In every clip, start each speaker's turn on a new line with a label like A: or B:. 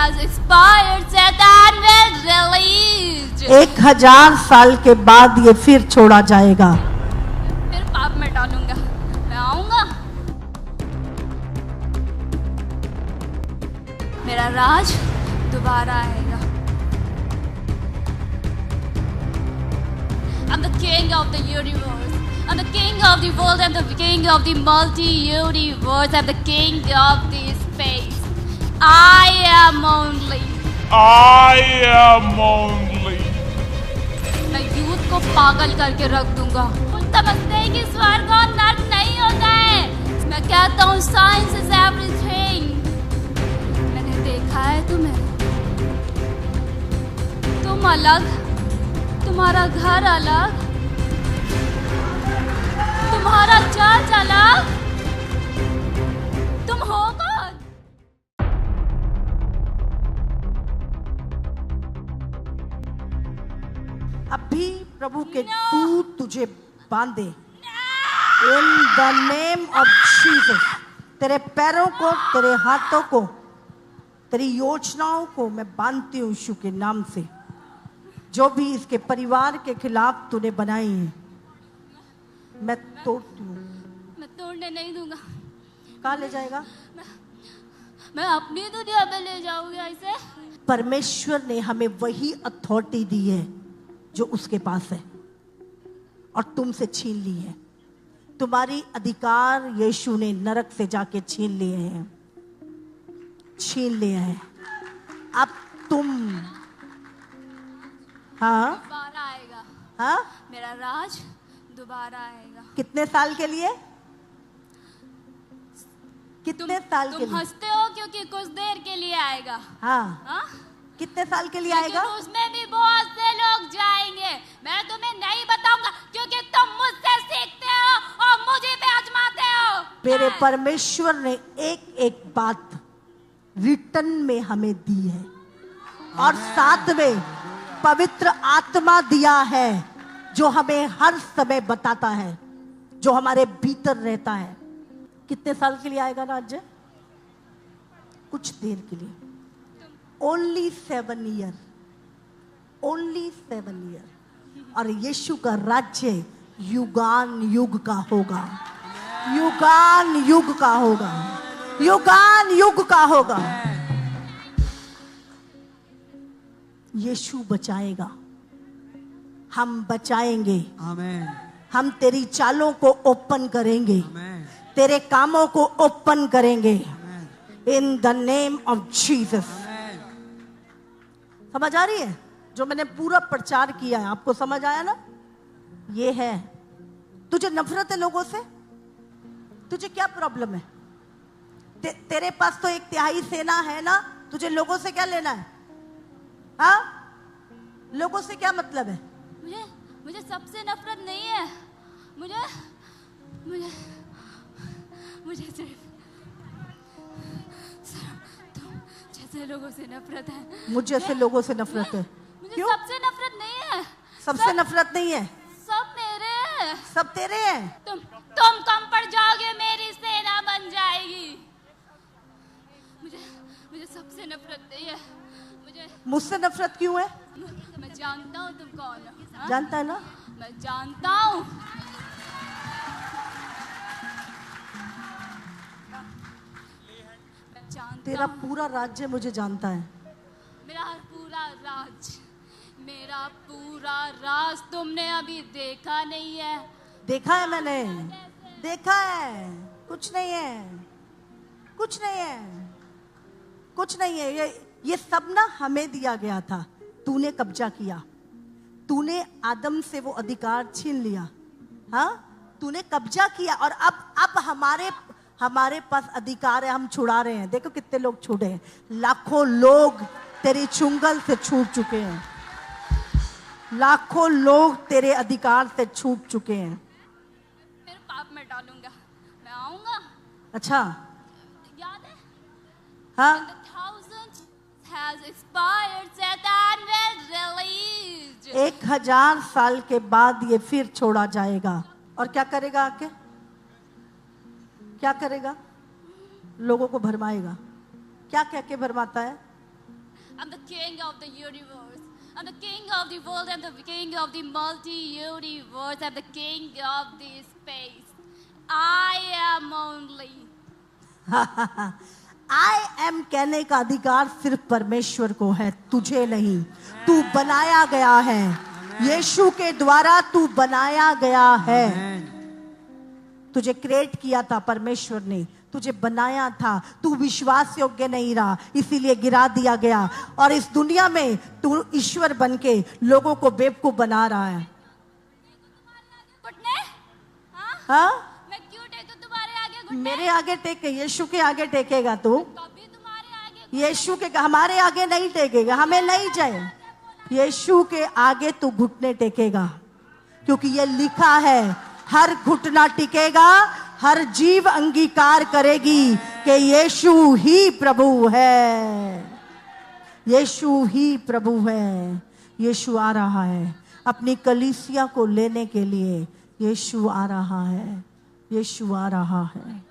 A: has expired, Satan will release.
B: 1000 साल के बाद ये फिर छोड़ा जाएगा।
A: फिर पाप में डालूंगा, मैं आऊंगा, मेरा राज दोबारा आएगा। I'm the king of the universe. I'm the king of the world. I'm the king of the multi-universe. I'm the king of the space. I am only. मैं यूथ को पागल करके रख दूंगा। समझते हैं कि स्वर्ग और नर्क नहीं होता है। मैं कहता हूँ साइंस इज एवरीथिंग। मैंने देखा है तुम्हें, तुम अलग, तुम्हारा घर अलग, तुम्हारा चर्च अलग, तुम हो कौन?
B: अभी प्रभु के दूत तुझे बांधे in the name of Jesus. तेरे पैरों को, तेरे हाथों को, तेरी योजनाओं को मैं बांधती हूँ यीशु के नाम से। जो भी इसके परिवार के खिलाफ तूने बनाई है मैं तोड़ती हूँ।
A: मैं तोड़ने नहीं दूंगा।
B: कहाँ ले जाएगा?
A: मैं अपनी दुनिया में ले जाऊंगा इसे।
B: परमेश्वर ने हमें वही अथॉरिटी दी है जो उसके पास है और तुमसे छीन ली है। तुम्हारी अधिकार यीशु ने नरक से जाके छीन लिए हैं, छीन लिए हैं। अब तुम
A: दोबारा आएगा।
B: हाँ,
A: मेरा राज दोबारा आएगा।
B: कितने साल के लिए? कितने साल के लिए?
A: तुम हंसते हो क्योंकि कुछ देर के लिए आएगा।
B: हाँ, कितने साल के लिए आएगा?
A: उसमें भी बहुत से लोग जाएंगे। मैं तुम्हें नहीं बताऊंगा क्योंकि तुम मुझसे सीखते हो और मुझे पे आजमाते हो।
B: मेरे परमेश्वर ने एक एक बात रिटर्न में हमें दी है और साथ में पवित्र आत्मा दिया है जो हमें हर समय बताता है, जो हमारे भीतर रहता है। कितने साल के लिए आएगा राज्य? कुछ देर के लिए। Only 7 year, only 7 year. और यीशु का राज्य युगान युग का होगा, युगान युग का होगा, युगान युग का होगा। यीशु बचाएगा, हम बचाएंगे।
C: आमेन।
B: हम तेरी चालों को ओपन करेंगे,
C: आमेन।
B: तेरे कामों को ओपन करेंगे in the name of Jesus. समझ आ रही है? जो मैंने पूरा प्रचार किया है आपको समझ आया ना? ये है। तुझे नफरत है लोगों से? तुझे क्या प्रॉब्लम है? तेरे पास तो 1/3 सेना है ना, तुझे लोगों से क्या लेना है? हाँ, लोगों से क्या मतलब है?
A: मुझे सबसे नफरत नहीं है। मुझे मुझे मुझे सिर्फ तुम जैसे लोगों से नफरत है।
B: मुझे से लोगों से नफरत है।
A: मुझे
B: क्यों?
A: सबसे नफरत नहीं है।
B: सबसे नफरत नहीं है,
A: सब मेरे हैं।
B: सब तेरे हैं।
A: तुम कम पड़ जाओगे, मेरी सेना बन जाएगी। मुझे सबसे नफरत नहीं है।
B: मुझसे नफरत क्यों है?
A: मैं जानता हूँ तुम कौन हो। हाँ?
B: जानता है ना?
A: मैं जानता हूँ।
B: तेरा पूरा राज्य मुझे जानता है।
A: मेरा पूरा राज तुमने अभी देखा नहीं है।
B: देखा है मैंने, देखा है। कुछ नहीं है, कुछ नहीं है, कुछ नहीं है। ये सब ना हमें दिया गया था। तूने कब्जा किया, तूने आदम से वो अधिकार छीन लिया। हाँ, तूने कब्जा किया और अब हमारे पास अधिकार है। हम छुड़ा रहे हैं। देखो कितने लोग छूटे हैं। लाखों लोग तेरी चुंगल से छूट चुके हैं। लाखों लोग तेरे अधिकार से छूट चुके हैं।
A: फिर पाप में डालूंगा, मैं आऊंगा।
B: अच्छा,
A: याद है?
B: हाँ,
A: has expired, Satan will release.
B: 1000 साल के बाद ये फिर छोड़ा जाएगा। और क्या करेगा? आके क्या करेगा? लोगों को भरमाएगा। क्या कह के भरमाता है?
A: I'm the king of the universe. I'm the king of the world. I'm the king of the multi-universe. I'm the king of the space. I am only.
B: I am कहने का अधिकार सिर्फ परमेश्वर को है, तुझे नहीं। तू बनाया गया है, यीशु के द्वारा तू बनाया गया है। तुझे क्रिएट किया था परमेश्वर ने, तुझे बनाया था। तू विश्वास योग्य नहीं रहा, इसीलिए गिरा दिया गया। और इस दुनिया में तू ईश्वर बनके लोगों को बेवकूफ बना रहा है।
A: घुटने?
B: हाँ?
A: मैं क्यों टेकूं तुम्हारे आगे घुटने?
B: मेरे आगे टेके, यीशु के आगे टेकेगा तू।
A: कभी तुम्हारे आगे
B: यीशु के, हमारे आगे नहीं टेकेगा, हमें नहीं चाहिए। यीशु के आगे तू घुटने टेकेगा, क्योंकि ये लिखा है, हर घुटना टिकेगा, हर जीव अंगीकार करेगी कि यीशु ही प्रभु है। यीशु ही प्रभु है। यीशु आ रहा है अपनी कलीसिया को लेने के लिए। यीशु आ रहा है, यीशु आ रहा है।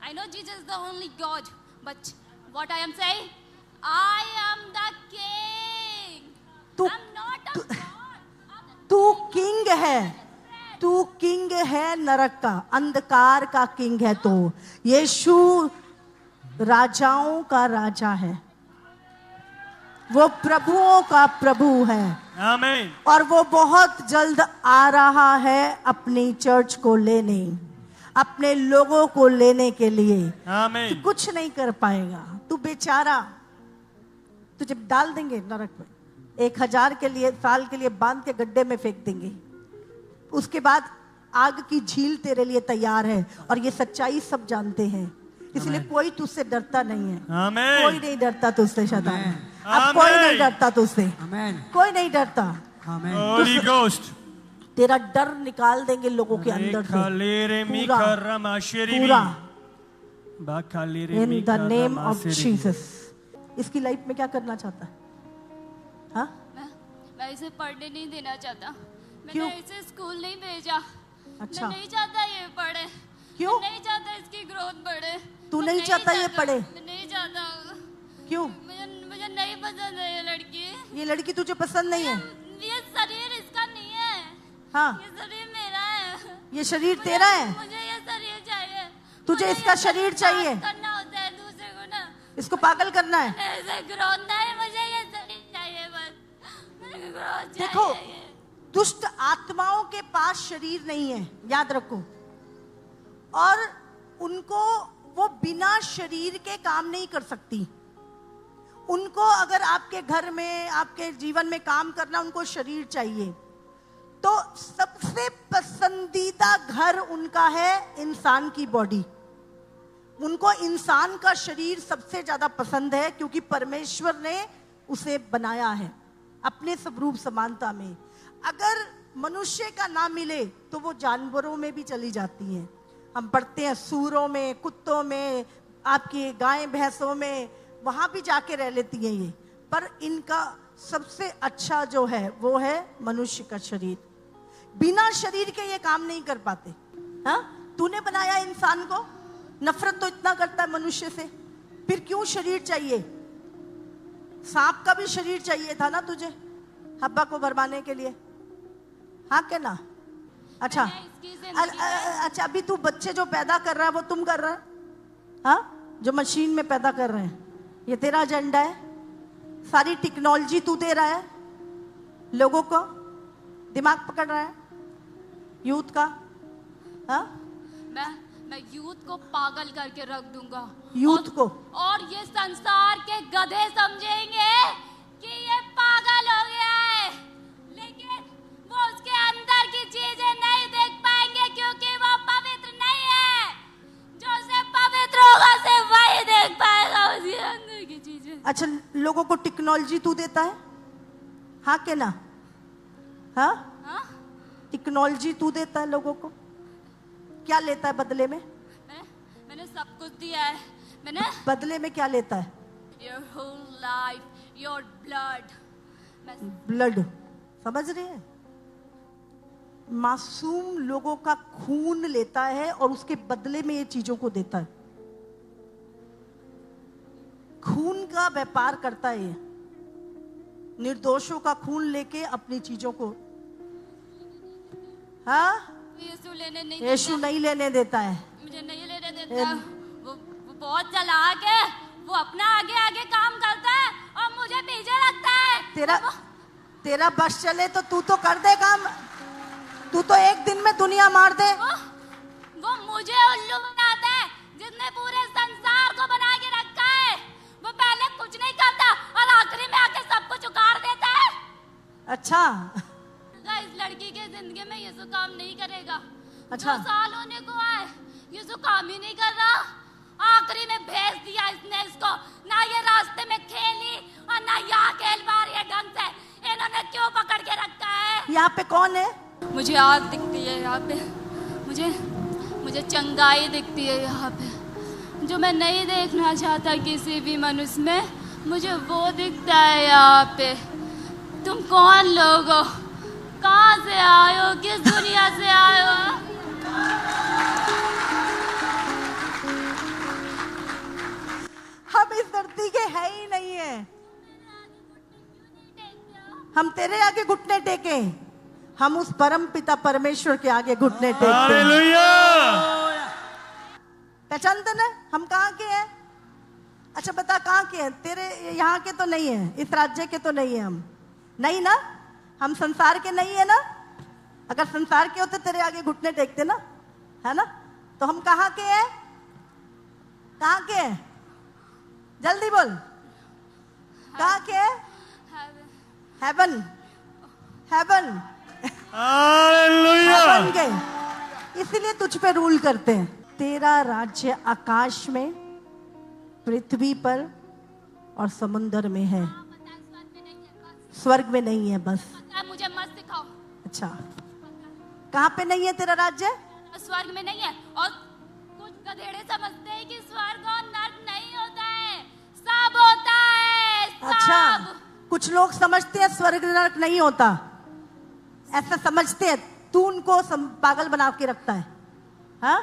A: I know Jesus is the only God, but what I am saying, I am the king. I'm not a God.
B: तू किंग है, तू किंग है नरक का, अंधकार का किंग है। तो यीशु राजाओं का राजा है, वो प्रभुओं का प्रभु है।
C: आमीन।
B: और वो बहुत जल्द आ रहा है अपनी चर्च को लेने, अपने लोगों को लेने के लिए।
C: आमीन।
B: तू कुछ नहीं कर पाएगा, तू बेचारा, तुझे डाल देंगे नरक में, 1000 के लिए साल के लिए बांध के गड्ढे में फेंक देंगे। उसके बाद आग की झील तेरे लिए तैयार है। और ये सच्चाई सब जानते हैं, इसलिए कोई तुझसे डरता नहीं है।
C: आमीन।
B: कोई नहीं डरता तुझसे शैतान, अब कोई नहीं डरता तुझसे, कोई नहीं डरता।
C: Holy Ghost।
B: तेरा डर निकाल देंगे लोगों के अंदर से पूरा। In the name of Jesus. इसकी लाइफ में क्या करना चाहता है? हाँ?
A: मैं इसे पढ़ने नहीं देना चाहता।
B: क्यों?
A: मैंने इसे स्कूल नहीं भेजा।
B: अच्छा।
A: मैं नहीं चाहता ये पढ़े।
B: क्यों?
A: मैं नहीं चाहता इसकी ग्रोथ बढ़े।
B: तू नहीं चाहता ये पढ़े?
A: मैं नहीं चाहता।
B: क्यों?
A: मुझे नहीं पसंद है ये लड़की।
B: ये लड़की तुझे पसंद नहीं है?
A: ये शरीर इसका नहीं है।
B: हाँ।
A: ये शरीर मेरा है।
B: ये शरीर तेरा है?
A: मुझे ये शरीर चाहिए।
B: तुझे इसका शरीर चाहिए?
A: करना होता है दूसरे को ना।
B: इसको पागल करना है?
A: ऐसे ग्रोथ नहीं, मुझे ये शरीर चाहिए बस। मुझे ग्रोथ
B: देखो,
A: चाहिए।
B: दुष्ट आत्माओं के पास शरीर नहीं है, याद रखो। और उनको, वो बिना शरीर के काम नहीं कर सकती। उनको अगर आपके घर में, आपके जीवन में काम करना, उनको शरीर चाहिए। तो सबसे पसंदीदा घर उनका है इंसान की बॉडी। उनको इंसान का शरीर सबसे ज्यादा पसंद है, क्योंकि परमेश्वर ने उसे बनाया है अपने स्वरूप समानता में। अगर मनुष्य का ना मिले तो वो जानवरों में भी चली जाती हैं। हम पढ़ते हैं सूरों में, कुत्तों में, आपकी गाय भैंसों में, वहां भी जाके रह लेती हैं ये। पर इनका सबसे अच्छा जो है वो है मनुष्य का शरीर। बिना शरीर के ये काम नहीं कर पाते। हाँ, तूने बनाया इंसान को, नफरत तो इतना करता है मनुष्य से, फिर क्यों शरीर चाहिए? सांप का भी शरीर चाहिए था ना तुझे, हब्बा को भरमाने के लिए। हाँ क्या ना? अच्छा, अच्छा, अभी तू बच्चे जो पैदा कर रहा है वो तुम कर रहा है? हाँ, जो मशीन में पैदा कर रहे हैं, ये तेरा एजेंडा है। सारी टेक्नोलॉजी तू दे रहा है, लोगों को दिमाग पकड़ रहा है, यूथ का। हाँ,
A: मैं यूथ को पागल करके रख दूंगा।
B: यूथ को?
A: और ये संसार के गधे समझेंगे कि ये पागल हो गया है, लेकिन वो उसके अंदर की चीजें नहीं देख पाएंगे, क्योंकि वो पवित्र नहीं है। जो उसे पवित्र होगा सिर्फ वही देख पाएगा उसके अंदर की चीजें।
B: अच्छा, लोगों को टेक्नोलॉजी तू देता है? हाँ के ना? हाँ, टेक्नोलॉजी तू देता है लोगों को, क्या लेता है बदले में?
A: मैंने सब कुछ दिया है। मैंने
B: बदले में क्या लेता है?
A: Your whole life, your blood.
B: Blood, समझ रहे हैं? मासूम लोगों का खून लेता है और उसके बदले में ये चीजों को देता है। खून का व्यापार करता है ये, निर्दोषों का खून लेके अपनी चीजों को, हाँ
A: यीशु लेने नहीं
B: यीशु नहीं लेने देता है।
A: मुझे नहीं लेने देता। वो बहुत चालाक है, वो अपना आगे आगे काम करता है और मुझे पीछे रखता है।
B: तेरा बस चले तो तू तो कर दे काम, तू तो एक दिन में दुनिया मार दे।
A: वो मुझे उल्लू बनाता है, जिसने पूरे संसार को बना के रखा है। वो पहले कुछ नहीं करता और आखिरी में आके सब कुछ उखाड़ देता है।
B: अच्छा,
A: इस लड़की के जिंदगी में यीशु काम नहीं करेगा।
B: अच्छा।
A: 2 साल होने को आए, यीशु काम ही नहीं कर रहा। आखिरी में भेज दिया इसने इसको, ना ये रास्ते में खेली और ना यहाँ खेल पा रही है ढंग से। इन्होंने क्यों पकड़ के रखा है?
B: यहाँ पे कौन है?
A: मुझे आग दिखती है यहाँ पे, मुझे चंगाई दिखती है यहाँ पे, जो मैं नहीं देखना चाहता किसी भी मनुष्य में, मुझे वो दिखता है यहाँ पे। तुम कौन लोग हो? कहाँ से आए हो? किस दुनिया से आए हो?
B: हम इस धरती के है ही नहीं है। हम तेरे आगे घुटने टेके, हम उस परम पिता परमेश्वर के आगे घुटने टेकते हैं।
C: हालेलुया।
B: पहचानते ना हम कहाँ के हैं? अच्छा बता कहाँ के हैं? तेरे यहाँ के तो नहीं है, इस राज्य के तो नहीं है हम, नहीं ना? हम संसार के नहीं है ना? अगर संसार के होते तेरे आगे घुटने टेकते ना, है ना? तो हम कहाँ के हैं? कहाँ के हैं? जल्दी बोल, कहाँ के हैं? Haven, haven,
C: hallelujah.
B: हेवन के, इसीलिए तुझ पे रूल करते हैं। तेरा राज्य आकाश में, पृथ्वी पर और समुद्र में है, स्वर्ग में नहीं है। बस
A: मुझे मत सिखाओ।
B: अच्छा, कहाँ पे नहीं है तेरा राज्य?
A: स्वर्ग में नहीं है। और कुछ गधेड़े समझते हैं कि स्वर्ग और नर्क नहीं होता है, सब होता है, सब।
B: अच्छा, कुछ लोग समझते हैं स्वर्ग नरक नहीं होता, ऐसा समझते हैं। तू उनको पागल बना के रखता है, हाँ?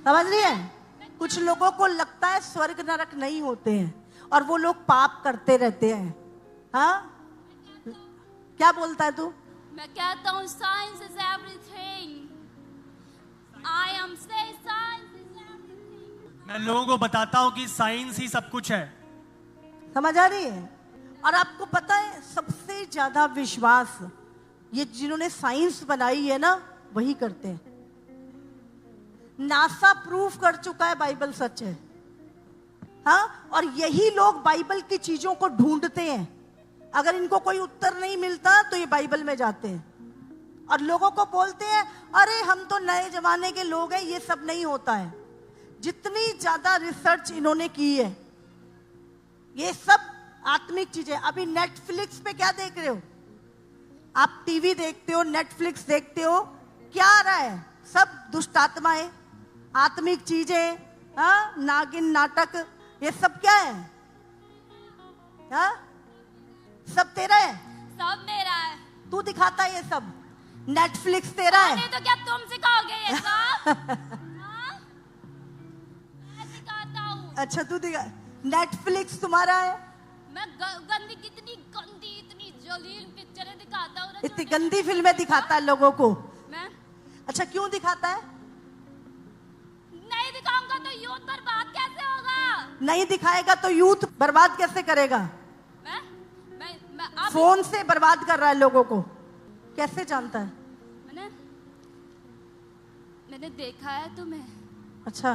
B: समझ रही है? कुछ लोगों को लगता है स्वर्ग नरक नहीं होते हैं और वो लोग पाप करते रहते हैं, हाँ? क्या बोलता है तू?
A: मैं कहता हूँ science is everything. I am से साइंस इज एवरीथिंग।
C: मैं लोगों को बताता हूँ कि साइंस ही सब कुछ है।
B: समझ आ रही है? और आपको पता है सबसे ज्यादा विश्वास ये जिन्होंने साइंस बनाई है ना वही करते हैं। नासा प्रूफ कर चुका है बाइबल सच है, हाँ? और यही लोग बाइबल की चीजों को ढूंढते हैं। अगर इनको कोई उत्तर नहीं मिलता तो ये बाइबल में जाते हैं और लोगों को बोलते हैं अरे हम तो नए जमाने के लोग हैं, ये सब नहीं होता है। जितनी ज्यादा रिसर्च इन्होंने की है, ये सब आत्मिक चीजें। अभी नेटफ्लिक्स पे क्या देख रहे हो आप? टीवी देखते हो, नेटफ्लिक्स देखते हो, क्या आ रहा है? सब दुष्ट आत्माएं, आत्मिक चीजें, हाँ? नागिन नाटक, ये सब क्या है? हाँ? सब तेरा है,
A: सब मेरा है।
B: तू दिखाता है ये सब। नेटफ्लिक्स तेरा है।
A: नहीं तो क्या तुम सिखाओगे ये सब? हाँ? मैं सिखाता हूँ।
B: अच्छा तू दिखा। नेटफ्लिक्स तुम्हारा है।
A: मैं गंदी, कितनी गंदी, इतनी जलील पिक्चरें दिखाता हूँ ना।
B: इतनी गंदी फिल्में दिखाता है लोगों को।
A: मैं
B: अच्छा क्यों दिखाता है?
A: नहीं दिखाऊंगा तो यूथ बर्बाद कैसे होगा?
B: नहीं दिखाएगा तो यूथ बर्बाद कैसे करेगा?
A: मैं अब
B: फोन से बर्बाद कर रहा है लोगों को। कैसे जानता है?
A: मैंने देखा है तुम्हें।
B: अच्छा,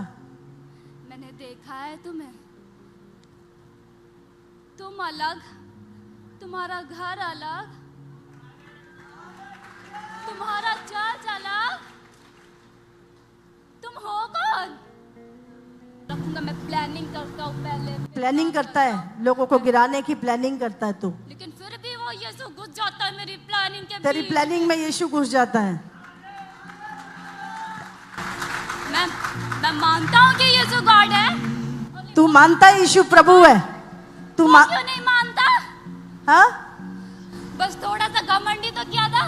A: मैंने देखा है तुम्हें। तुम अलग, तुम्हारा घर अलग, तुम्हारा चर्च अलग। तुम हो कौन? रखूंगा, मैं प्लानिंग करता हूँ पहले।
B: प्लानिंग करता है, लोगों को गिराने की प्लानिंग करता है तू।
A: लेकिन फिर भी वो यीशु घुस जाता है मेरी प्लानिंग के
B: तेरी
A: बीच।
B: प्लानिंग में यीशु घुस जाता है।
A: मैं मानता हूँ कि यीशु गॉड है।
B: तू मानता है यीशु प्रभु है? तू
A: क्यों नहीं मानता?
B: हाँ?
A: बस थोड़ा सा घमंडी तो किया था।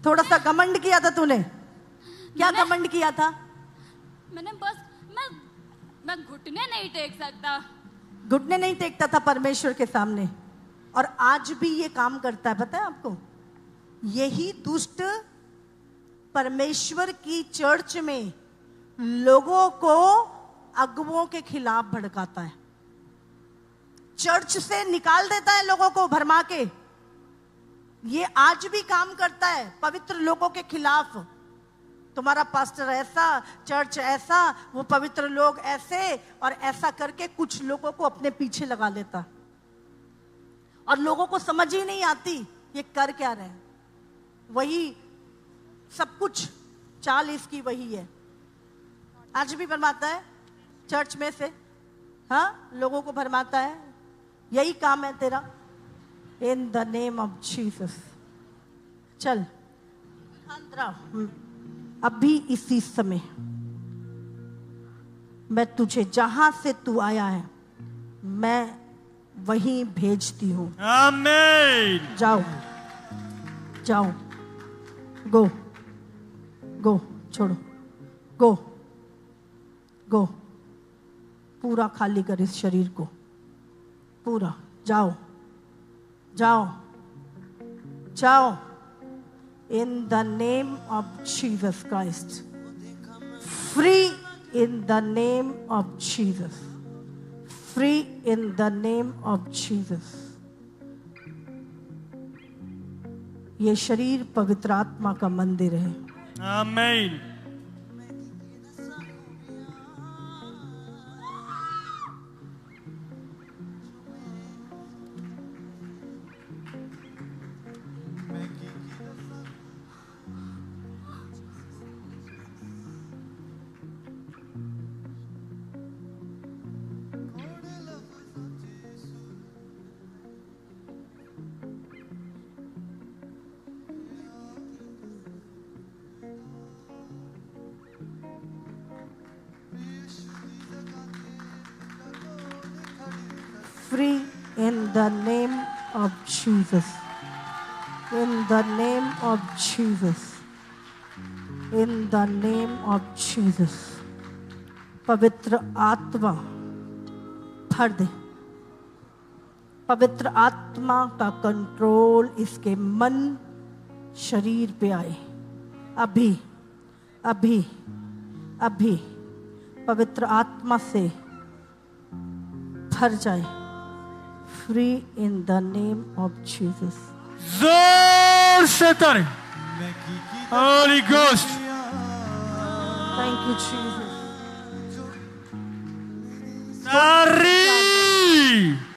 B: थोड़ा सा घमंड किया था तूने? क्या घमंड किया था?
A: मैंने बस मैं घुटने नहीं टेक सकता।
B: घुटने नहीं टेकता था परमेश्वर के सामने, और आज भी ये काम करता है। पता है आपको, यही दुष्ट परमेश्वर की चर्च में लोगों को अगुओं के खिलाफ भड़काता है, चर्च से निकाल देता है लोगों को भरमा के। ये आज भी काम करता है पवित्र लोगों के खिलाफ। तुम्हारा पास्टर ऐसा, चर्च ऐसा, वो पवित्र लोग ऐसे, और ऐसा करके कुछ लोगों को अपने पीछे लगा लेता, और लोगों को समझ ही नहीं आती ये कर क्या रहे हैं। वही सब कुछ चाल इसकी वही है, आज भी भरमाता है चर्च में से, हाँ, लोगों को भरमाता है। यही काम है तेरा। In the name of Jesus. चल अभी इसी समय मैं तुझे जहां से तू आया है मैं वहीं भेजती हूं।
C: आमीन।
B: जाओ जाओ, गो गो, छोड़ो, गो गो, पूरा खाली कर इस शरीर को, पूरा। जाओ जाओ जाओ, in the name of Jesus Christ. Free in the name of Jesus. Free in the name of Jesus. ये शरीर पवित्र आत्मा का मंदिर है।
C: आमीन।
B: Free in the name of Jesus. In the name of Jesus. In the name of Jesus. पवित्र आत्मा भर दे। पवित्र आत्मा का कंट्रोल इसके मन शरीर पे आए। अभी अभी अभी पवित्र आत्मा से भर जाए। Free in the name of Jesus.
C: जोर से तारे। Holy Ghost.
B: Thank you, Jesus.